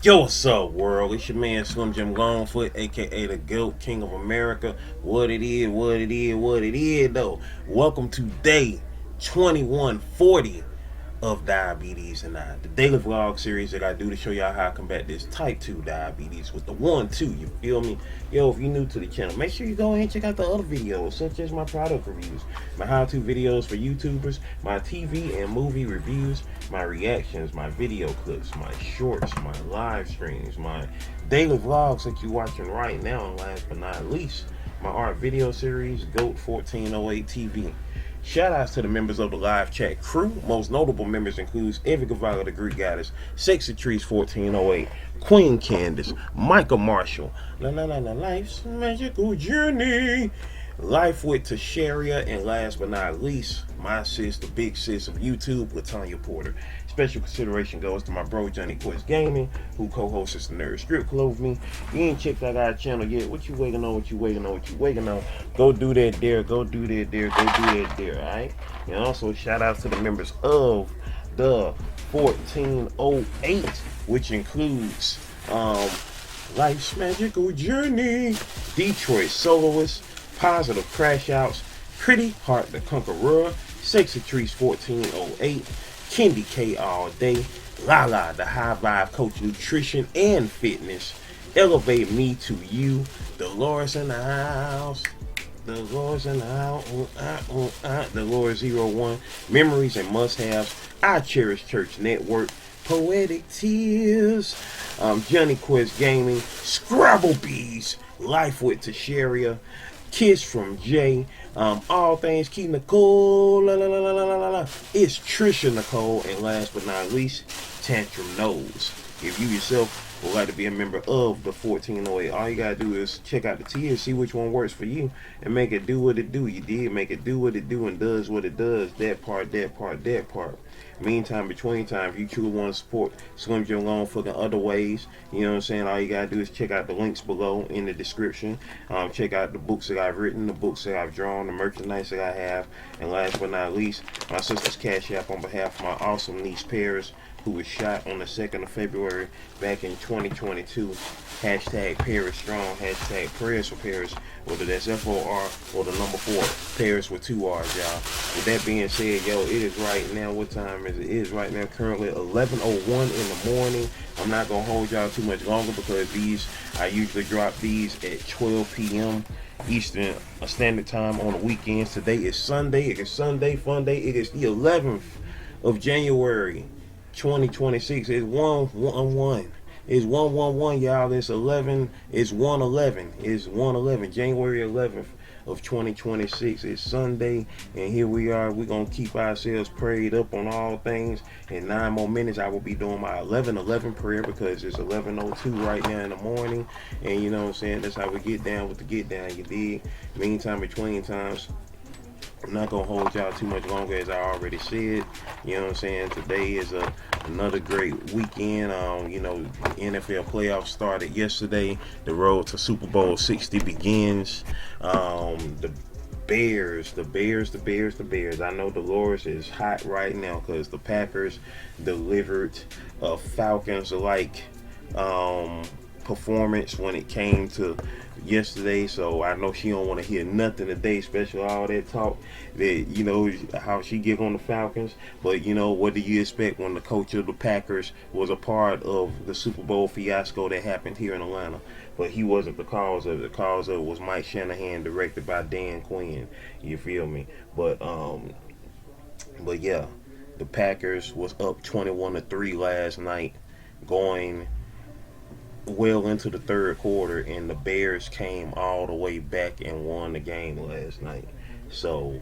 Yo, what's up, world? It's your man Slim Jim Longfoot, aka the GOAT, King of America. What it is, what it is, what it is, though. Welcome to day 2140 of Diabetes and I, the daily vlog series that I do to show y'all how I combat this type 2 diabetes with the 1-2. You feel me? Yo, if you're new to the channel, make sure you go ahead and check out the other videos, such as my product reviews, my how-to videos for YouTubers, my TV and movie reviews, my reactions, my video clips, my shorts, my live streams, my daily vlogs that you're watching right now, and last but not least, my art video series, GOAT 1408 TV. Shoutouts to the members of the live chat crew. Most notable members includes Avid the Greek Goddess, Sexy Trees 1408, Queen Candace, Michael Marshall, Life's Magical Journey, Life with Tasharia, and last but not least, my sis, the big sis of YouTube, Latanya Porter. Special consideration goes to my bro Johnny Quest Gaming, who co-hosts the Nerd Strip Club with me. You ain't checked out our channel yet. What you waiting on? What you waiting on? What you waiting on? Go do that there. Go do that there. Go do that there. All right. And also shout out to the members of the 1408, which includes Life's Magical Journey, Detroit Soloist, Positive Crash Outs, Pretty Heart the Conqueror, Sexy Trees 1408, Kendi K All Day, Lala the High Vibe Coach Nutrition and Fitness, Elevate Me to You, Dolores in the House, Dolores in the House, Dolores 01, Memories and Must-Haves, I Cherish Church Network, Poetic Tears, Johnny Quest Gaming, Scrabble Bees, Life with Tasharia, Kiss from Jay, all things Kee Nycole, it's Trisha Nicole, and last but not least, Tantrum Nose. If you yourself would like to be a member of the 1408, all you gotta do is check out the tiers, see which one works for you, and make it do what it do. You did make it do what it do and does what it does. That part, that part, that part. Meantime, between time, if you truly want to support Slim Jim Longfoot in other ways, you know what I'm saying, all you gotta do is check out the links below in the description. Check out the books that I've written, the books that I've drawn, the merchandise that I have, and last but not least, my sister's Cash App on behalf of my awesome niece Paris, who was shot on the 2nd of February back in 2022. Hashtag Paris Strong, hashtag prayers for Paris, whether that's F-O-R or the number 4, Paris with 2 R's, y'all. With that being said, yo, it is right now, what time is it? It is right now currently 11:01 in the morning. I'm not going to hold y'all too much longer because I usually drop these at 12 p.m. Eastern Standard Time on the weekends. Today is Sunday. It is Sunday Fun Day. It is the 11th of January. 2026 is 111. It's 111, y'all. It's 11. It's 111. It's 111. January 11th of 2026. It's Sunday, and here we are. We're gonna keep ourselves prayed up on all things. In 9 more minutes, I will be doing my 11:11 prayer because it's 11:02 right now in the morning. And you know what I'm saying? That's how we get down with the get down. You dig? Meantime, between times, I'm not gonna hold y'all too much longer, as I already said. You know what I'm saying? Today is another great weekend. You know, the NFL playoffs started yesterday. The road to Super Bowl 60 begins. The Bears. I know Dolores is hot right now because the Packers delivered a Falcons-like performance when it came to yesterday, so I know she don't want to hear nothing today, especially all that talk that, you know, how she get on the Falcons. But you know, what do you expect when the coach of the Packers was a part of the Super Bowl fiasco that happened here in Atlanta? But he wasn't the cause of it. The cause of it was Mike Shanahan, directed by Dan Quinn. You feel me? But yeah, the Packers was up 21-3 last night, going well into the third quarter, and the Bears came all the way back and won the game last night. So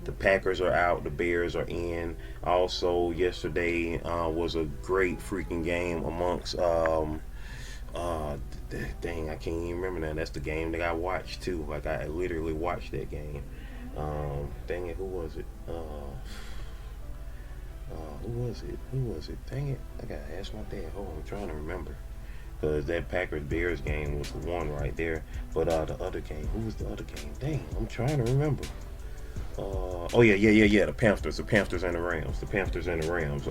the Packers are out, the Bears are in. Also, yesterday was a great freaking game amongst dang, I can't even remember now. That's the game that I watched too. Like, I literally watched that game. Dang it, who was it? Who was it? Dang it, I gotta ask my dad. Oh, I'm trying to remember. Because that Packers-Bears game was the one right there. But the other game, who was the other game? Dang, I'm trying to remember. Oh yeah. The Panthers and the Rams. The Panthers and the Rams.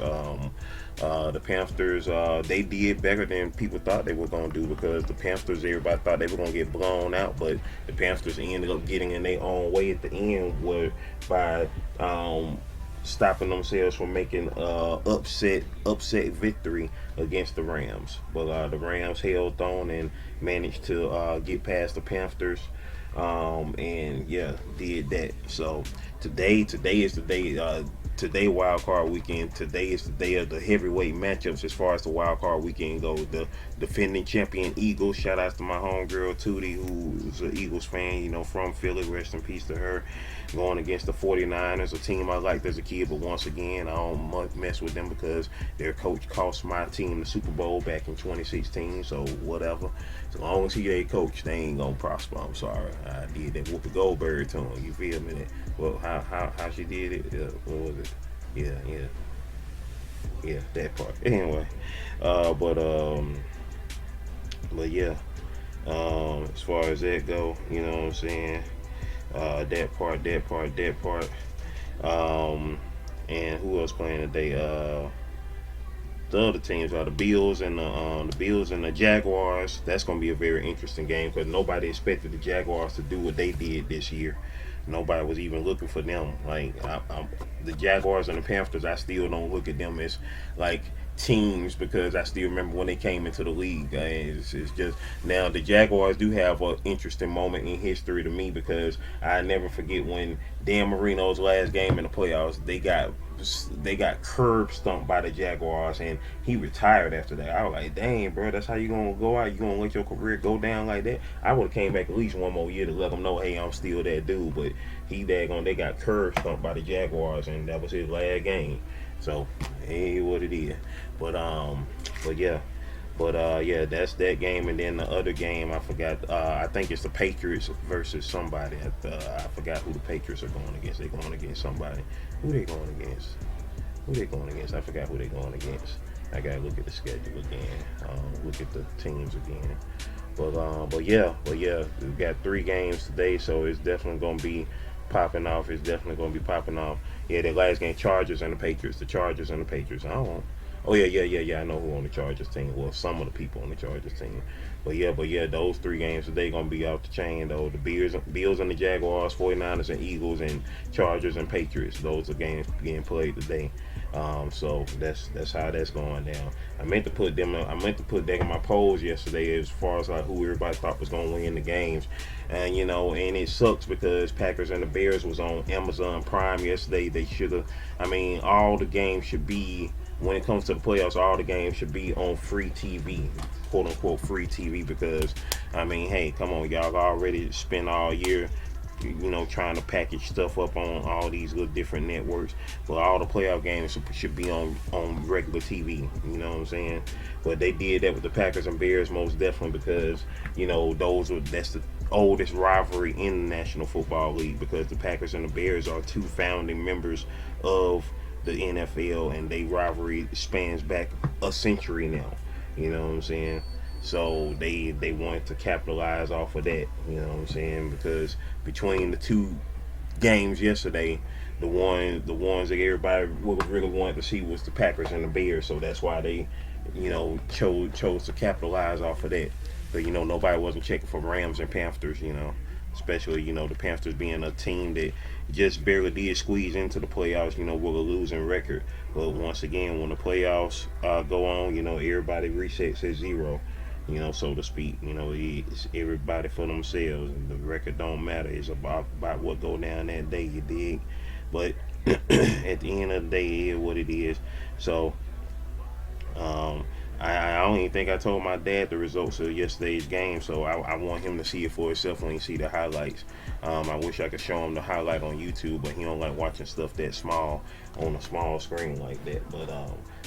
The Panthers, they did better than people thought they were gonna do, because the Panthers, everybody thought they were gonna get blown out, but the Panthers ended up getting in their own way at the end, by stopping themselves from making upset victory against the Rams. But the Rams held on and managed to get past the Panthers, and yeah, did that. So today is the day. Today wild card weekend. Today is the day of the heavyweight matchups as far as the wild card weekend goes. The defending champion Eagles. Shout out to my homegirl Tootie, who's an Eagles fan. From Philly. Rest in peace to her. Going against the 49ers, a team I liked as a kid, but once again, I don't mess with them because their coach cost my team the Super Bowl back in 2016. So whatever. As long as he their coach, they ain't gonna prosper. I'm sorry. I did that Whoopi Goldberg to him. You feel me? Well, how she did it? What was it? Yeah, that part. Anyway, but yeah. As far as that go, you know what I'm saying. That part. And who else playing today? The other teams are the Bills and the Jaguars. That's gonna be a very interesting game because nobody expected the Jaguars to do what they did this year. Nobody was even looking for them. Like the Jaguars and the Panthers, I still don't look at them as like teams because I still remember when they came into the league. It's just now the Jaguars do have an interesting moment in history to me because I never forget when Dan Marino's last game in the playoffs, they got curb stomped by the Jaguars and he retired after that. I was like, dang, bro, that's how you gonna go out? You gonna let your career go down like that? I would have came back at least one more year to let them know, hey, I'm still that dude. But they got curb stomped by the Jaguars and that was his last game. So, hey, what it is. Yeah, that's that game. And then the other game, I forgot. I think it's the Patriots versus somebody. I forgot who the Patriots are going against. They're going against somebody. Who they going against? I forgot who they going against. I gotta look at the schedule again. Look at the teams again. But yeah, we got 3 games today, so it's definitely gonna be popping off. Yeah, that last game, Chargers and the Patriots. The Chargers and the Patriots. Oh yeah. I know who on the Chargers team. Well, some of the people on the Chargers team. But yeah, those 3 games today gonna be off the chain though. The Bills and the Jaguars, 49ers and Eagles, and Chargers and Patriots. Those are games being played today. So that's how that's going down. I meant to put that in my polls yesterday as far as like who everybody thought was gonna win the games. And and it sucks because Packers and the Bears was on Amazon Prime yesterday. They should have. All the games should be, when it comes to the playoffs, all the games should be on free TV, quote unquote free TV, because hey, come on, y'all already spent all year trying to package stuff up on all these little different networks. But all the playoff games should be on regular TV. You know what I'm saying? But they did that with the Packers and Bears most definitely because that's the oldest rivalry in the National Football League, because the Packers and the Bears are 2 founding members of the NFL, and they rivalry spans back a century now. You know what I'm saying? So they wanted to capitalize off of that. You know what I'm saying? Because between the 2 games yesterday, the ones that everybody really wanted to see was the Packers and the Bears. So that's why they chose to capitalize off of that. But nobody wasn't checking for Rams and Panthers. Especially the Panthers being a team that just barely did squeeze into the playoffs, with a losing record. But once again, when the playoffs go on, everybody resets at 0, so to speak. It's everybody for themselves, and the record don't matter. It's about what go down that day, you dig? But at the end of the day, it is what it is. So I don't even think I told my dad the results of yesterday's game, so I want him to see it for himself when he see the highlights. I wish I could show him the highlight on YouTube, but he don't like watching stuff that small on a small screen like that.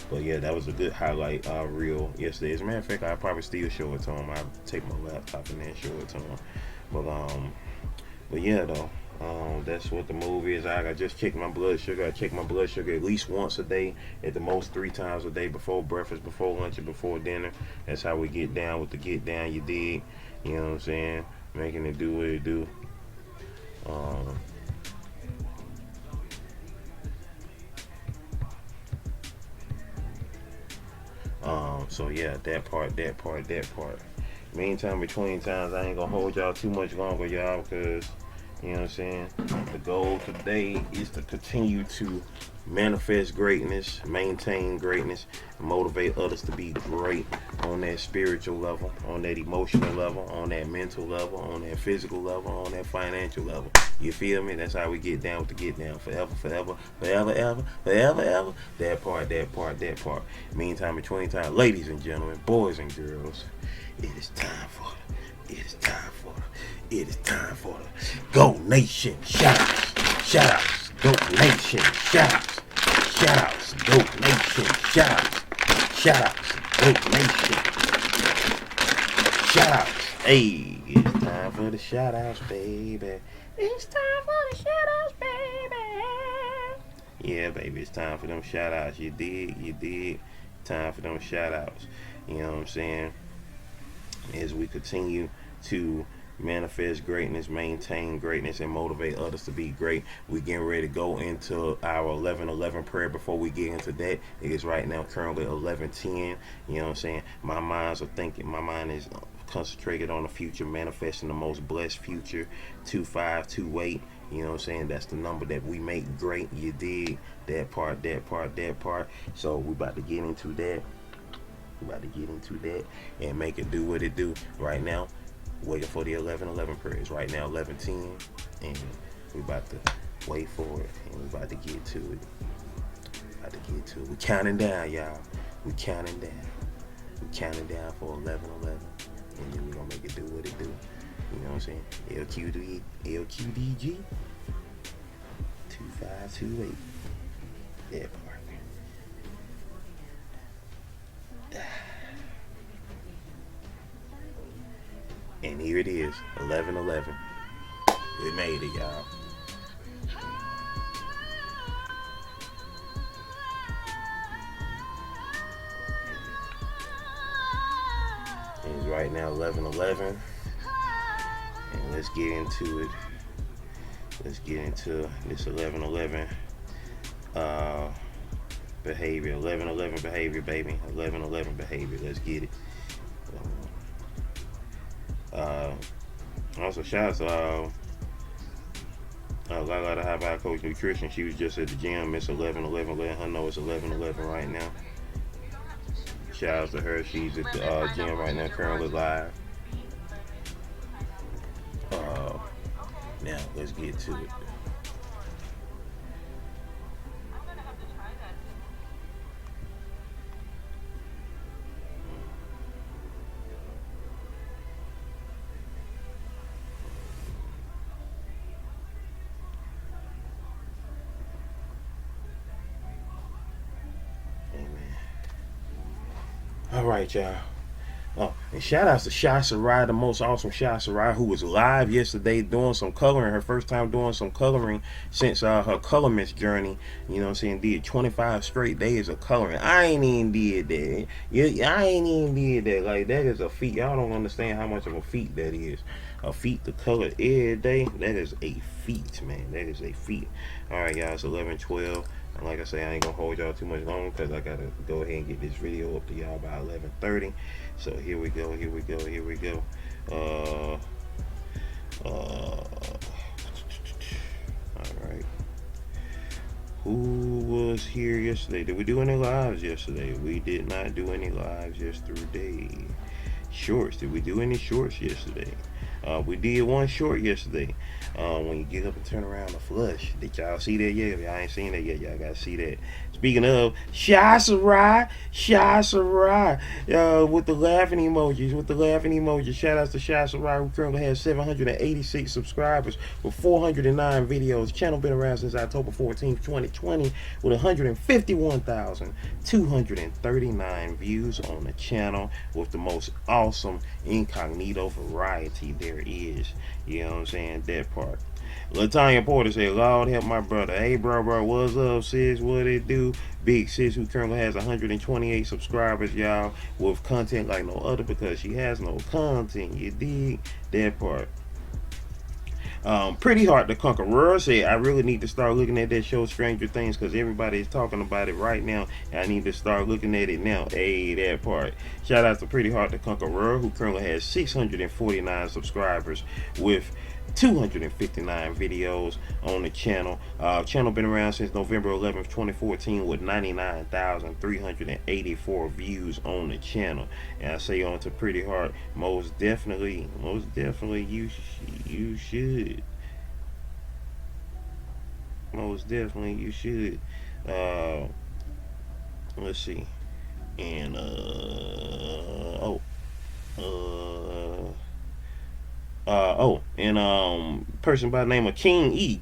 But yeah, that was a good highlight reel yesterday. As a matter of fact, I'll probably still show it to him. I'll take my laptop and then show it to him. But yeah, though. That's what the move is. I just check my blood sugar. I check my blood sugar at least once a day, at the most 3 times a day, before breakfast, before lunch, and before dinner. That's how we get down with the get down, you dig? You know what I'm saying? Making it do what it do. So yeah, that part. Meantime, between times, I ain't gonna hold y'all too much longer, y'all, because, you know what I'm saying, the goal today is to continue to manifest greatness, maintain greatness, and motivate others to be great on that spiritual level, on that emotional level, on that mental level, on that physical level, on that financial level. You feel me? That's how we get down with the get down. Forever, ever. That part. Meantime, between time, ladies and gentlemen, boys and girls, it is time for the Go Nation shoutouts. Go Nation shoutouts. Go Nation shoutouts. Go Nation shoutouts. Hey, it's time for the shoutouts, baby. It's time for the shoutouts, baby. Yeah, baby, it's time for them shoutouts. You dig? Time for them shoutouts. You know what I'm saying? As we continue to manifest greatness, maintain greatness, and motivate others to be great, we getting ready to go into our 11:11 prayer. Before we get into that, it is right now currently 11:10. You know what I'm saying? My mind is concentrated on the future, manifesting the most blessed future. 2528. You know what I'm saying? That's the number that we make great. You dig? That part. So we about to get into that. And make it do what it do. Right now, waiting for the 11:11 prayers. Right now, 11:10, and we about to wait for it, and we about to get to it. We counting down, y'all. We counting down for 11:11, and then we gonna make it do what it do. You know what I'm saying? LQDG 2528. That part. And here it is, 11:11. We made it, y'all. It's right now 11:11, and let's get into it. Let's get into this 11:11 behavior. 11:11 behavior, baby. 11:11 behavior. Let's get it. Also, shout out to Lala, the High Vibe Coach Nutrition. She was just at the gym. It's 11:11. Letting her know it's 11:11 right now. Shout out to her. She's at the gym right now, currently live. Now let's get to it. All right, y'all. And shout outs to Shy Sarai, the most awesome Shy Sarai, who was live yesterday doing some coloring. Her first time doing some coloring since her colorist journey. You know what I'm saying? Did 25 straight days of coloring. I ain't even did that. Like, that is a feat. Y'all don't understand how much of a feat that is. A feat to color every day. That is a feat, man. That is a feat. All right, y'all. It's 11:12. And like I say, I ain't gonna hold y'all too much longer because I gotta go ahead and get this video up to y'all by 11:30. So here we go. All right. Who was here yesterday? Did we do any lives yesterday? We did not do any lives yesterday. Shorts. Did we do any shorts yesterday? We did one short yesterday. When you get up and turn around the flush. Did y'all see that yet? If y'all ain't seen that yet, y'all gotta see that. Speaking of, Shy Sarai, with the laughing emojis. Shout outs to Shy Sarai, who currently has 786 subscribers with 409 videos. Channel been around since October 14th, 2020, with 151,239 views on the channel, with the most awesome incognito variety there is. You know what I'm saying? That part. Latanya Porter said, Lord help my brother. Hey, bro, what's up, sis? What it do? Big sis, who currently has 128 subscribers, y'all, with content like no other because she has no content. You dig? That part. Pretty Hard to Conqueror said, I really need to start looking at that show Stranger Things because everybody is talking about it right now. And I need to start looking at it now. Hey, that part. Shout out to Pretty Hard to Conqueror, who currently has 649 subscribers with 259 videos on the channel. Channel been around since November 11th, 2014 with 99,384 views on the channel. And I say on to Pretty Hard, most definitely you should. Most definitely you should. Let's see. And person by the name of King E,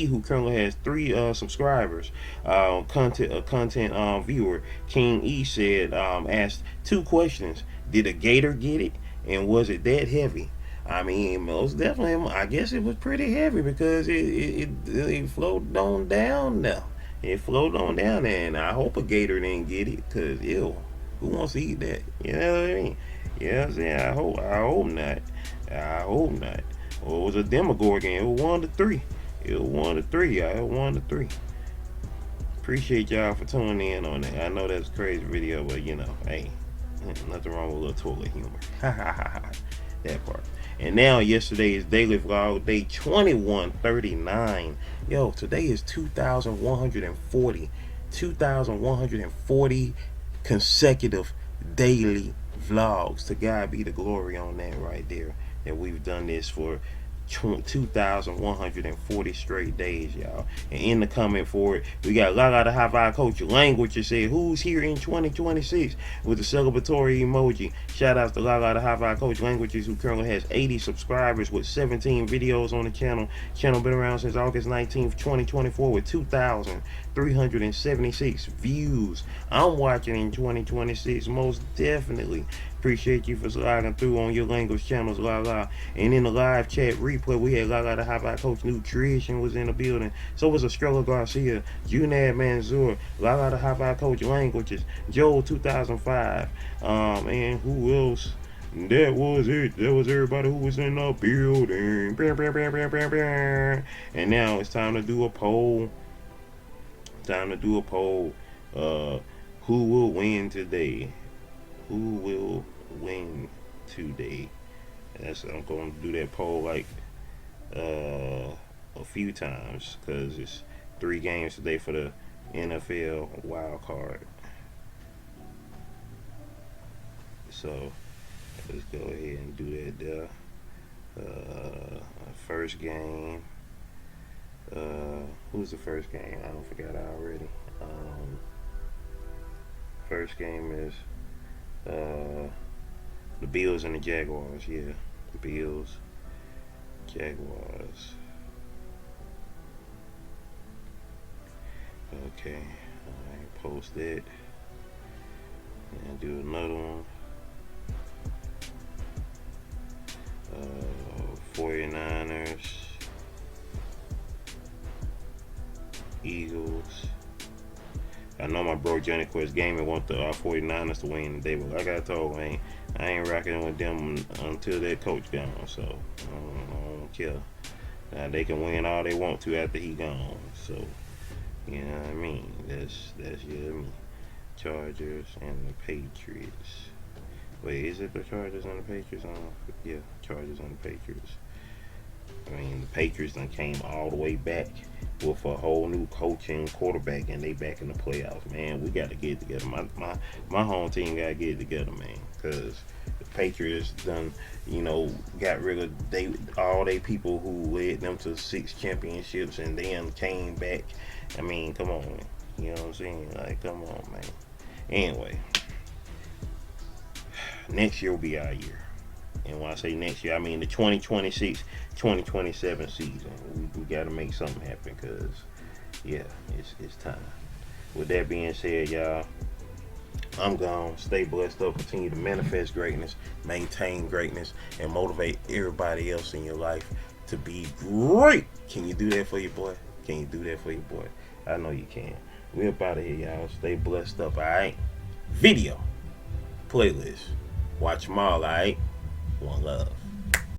who currently has 3 subscribers, content viewer. King E said, asked 2 questions: did a gator get it, and was it that heavy? I mean, most definitely, I guess it was pretty heavy because it floated on down now. It floated on down there, and I hope a gator didn't get it, cause ew, who wants to eat that? You know what I mean? Yeah, I'm saying, I hope not. I hope not. Well, it was a Demogorgon. It was 1 to 3. It was 1 to 3, y'all. It was 1 to 3. Appreciate y'all for tuning in on that. I know that's a crazy video, but you know, hey, nothing wrong with a little toilet humor. That part. And now yesterday's daily vlog, day 2139. Yo, today is 2,140 consecutive daily vlogs. To God be the glory on that right there, that we've done this for 2,140 straight days, y'all. And in the comment for it, we got Lala the High Vibe Coach Language that said, who's here in 2026, with the celebratory emoji. Shout out to Lala the High Vibe Coach Languages, who currently has 80 subscribers with 17 videos on the channel. Channel been around since August 19th, 2024 with 2,376 views. I'm watching in 2026, most definitely. Appreciate you for sliding through on your language channels, Lala. And in the live chat replay, we had Lala the High Vibe Coach Nutrition was in the building. So was Estrella Garcia, Junad Manzour, Lala the High Vibe Coach Languages, Joel 2005, and who else? That was it. That was everybody who was in the building. And now it's time to do a poll. Who will win today? Who will win today? I'm going to do that poll like a few times because it's 3 games today for the NFL wild card. So let's go ahead and do that there. First game. Who's the first game? I don't forgot already. First game is the Bills and the Jaguars. Yeah, the Bills, Jaguars. Okay, alright, post that and do another one. 49ers, Eagles. I know my bro Johnny Quest Gaming want the 49ers to win today, but like I told him, I ain't rocking with them until that coach gone. So I don't care. Now they can win all they want to after he gone. So you know what I mean. That's me. Chargers and the Patriots. Wait, is it the Chargers and the Patriots? Yeah, Chargers and the Patriots. I mean, the Patriots done came all the way back with a whole new coaching quarterback, and they back in the playoffs. Man, we got to get together. My home team got to get together, man, because the Patriots done, got rid of all they people who led them to 6 championships, and then came back. I mean, come on, man. You know what I'm saying? Like, come on, man. Anyway, next year will be our year. And when I say next year, I mean the 2026-2027 season. We got to make something happen because, yeah, it's time. With that being said, y'all, I'm gone. Stay blessed up. Continue to manifest greatness, maintain greatness, and motivate everybody else in your life to be great. Can you do that for your boy? Can you do that for your boy? I know you can. We're up out of here, y'all. Stay blessed up, all right? Video. Playlist. Watch them all, all right? One love.